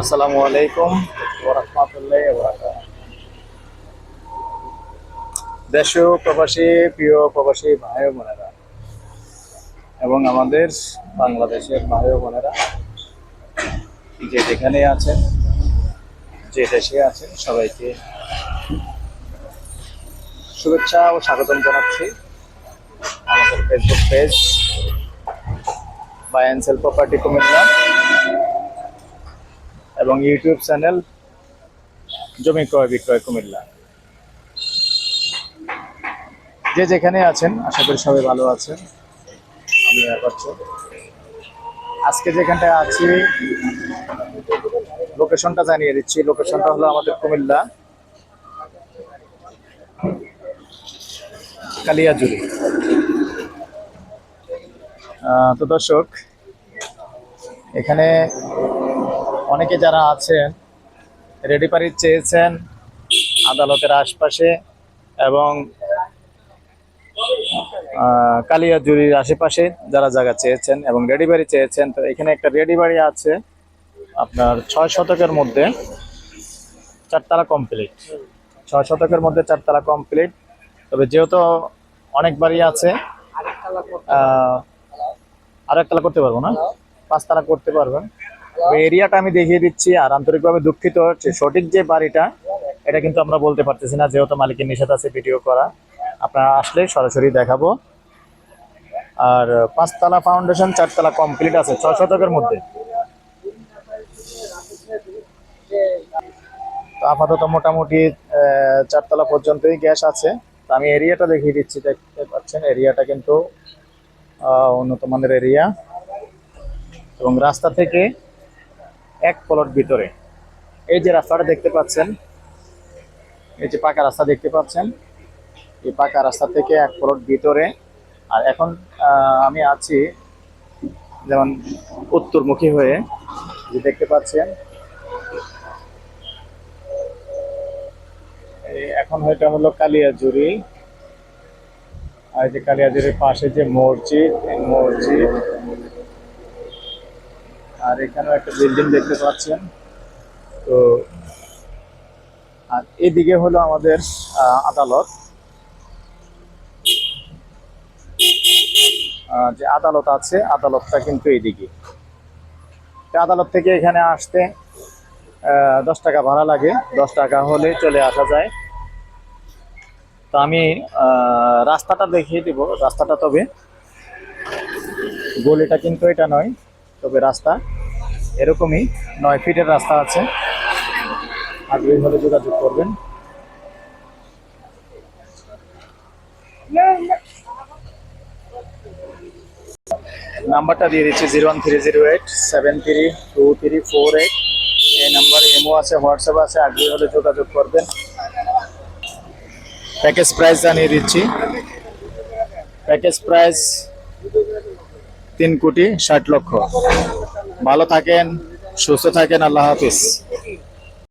আসসালামু আলাইকুম ওয়া রাহমাতুল্লাহি ওয়া বারাকাতুহু। দেশীয় প্রবাসী, প্রিয় প্রবাসী ভাই ও বোনেরা এবং আমাদের বাংলাদেশের ভাই ও বোনেরা যে যেখানে আছেন, যে দেশে আছেন, সবাইকে শুভেচ্ছা ও স্বাগতম জানাচ্ছি আমাদের Facebook page buy and sell property Comilla এবং ইউটিউব চ্যানেল জমি ক্রয় বিক্রয় কুমিল্লা। যে যেখানে আছেন আশা করি সবাই ভালো আছেন। আমি করছি আজকে যেখানটায় আছি লোকেশনটা জানিয়ে দিচ্ছি। লোকেশনটা হলো আমাদের কুমিল্লা কালিয়াজুরি। তো দর্শক, এখানে অনেকে যারা আছেন রেডি বাড়ি চেয়েছেন আদালতের আশপাশে এবং কালিয়াজুরির আশেপাশে যারা জায়গা চেয়েছেন এবং রেডি বাড়ি চেয়েছেন, তো এখানে একটা রেডি বাড়ি আছে আপনার 6 শতকের মধ্যে, 4 তলা কমপ্লিট। 6 শতকের মধ্যে 4 তলা কমপ্লিট। তবে যেহেতু অনেক বাড়ি আছে, আর 1 তলা করতে পারবো না, 5 তলা করতে পারবেন। এরিয়াটা আমি দেখিয়ে দিচ্ছি। আর আন্তরিকভাবে দুঃখিত, সঠিক যে বাড়িটা এটা কিন্তু আমরা বলতে পারতেছি না, যেহেতু মালিকের নিষেধ আছে ভিডিও করা। আপনারা আসলে সরাসরি দেখাবো। আর 5 তলা ফাউন্ডেশন, 4 তলা কমপ্লিট আছে 6 শতকের মধ্যে। তো আপাতত মোটামুটি 4 তলা পর্যন্তই গ্যাস আছে। তো আমি এরিয়াটা দেখিয়ে দিচ্ছি, দেখতে পাচ্ছেন এরিয়াটা কিন্তু উন্নত মানের এরিয়া এবং রাস্তা থেকে 1 প্লট ভিতরে। এই যে রাস্তাটা দেখতে পাচ্ছেন, এই যে পাকা রাস্তা দেখতে পাচ্ছেন, এই পাকা রাস্তা থেকে 1 প্লট ভিতরে। আর এখন আমি আছি যেমন উত্তরমুখী হয়ে, যে দেখতে পাচ্ছেন এখন হয়তো হলো কালিয়াজুরি। আর যে কালিয়াজুরির পাশে যে মসজিদ, এই মসজিদ, আর এখানেও একটা বিল্ডিং দেখতে পাচ্ছেন। তো আর এদিকে হলো আমাদের আদালত। যে আদালত আছে, আদালতটা কিন্তু এইদিকে। আদালত থেকে এখানে আসতে 10 টাকা ভাড়া লাগে। 10 টাকা হলে চলে আসা যায়। তো আমি রাস্তাটা দেখিয়ে দিব। রাস্তাটা তবে গলিটা কিন্তু এটা নয়, তবে রাস্তা এরকমই 9 ফিটের রাস্তা আছে। আগ্রহী হলে যোগাযোগ করবেন। নাম্বারটা দিয়ে দিচ্ছি 01308732348। এই নাম্বারে ইমো আছে, হোয়াটসঅ্যাপ আছে। আগ্রহী হলে যোগাযোগ করবেন। প্যাকেজ প্রাইস জানিয়ে দিচ্ছি। Package price 3,60,00,000। ভালো থাকেন, সুস্থ থাকেন। আল্লাহ হাফিজ।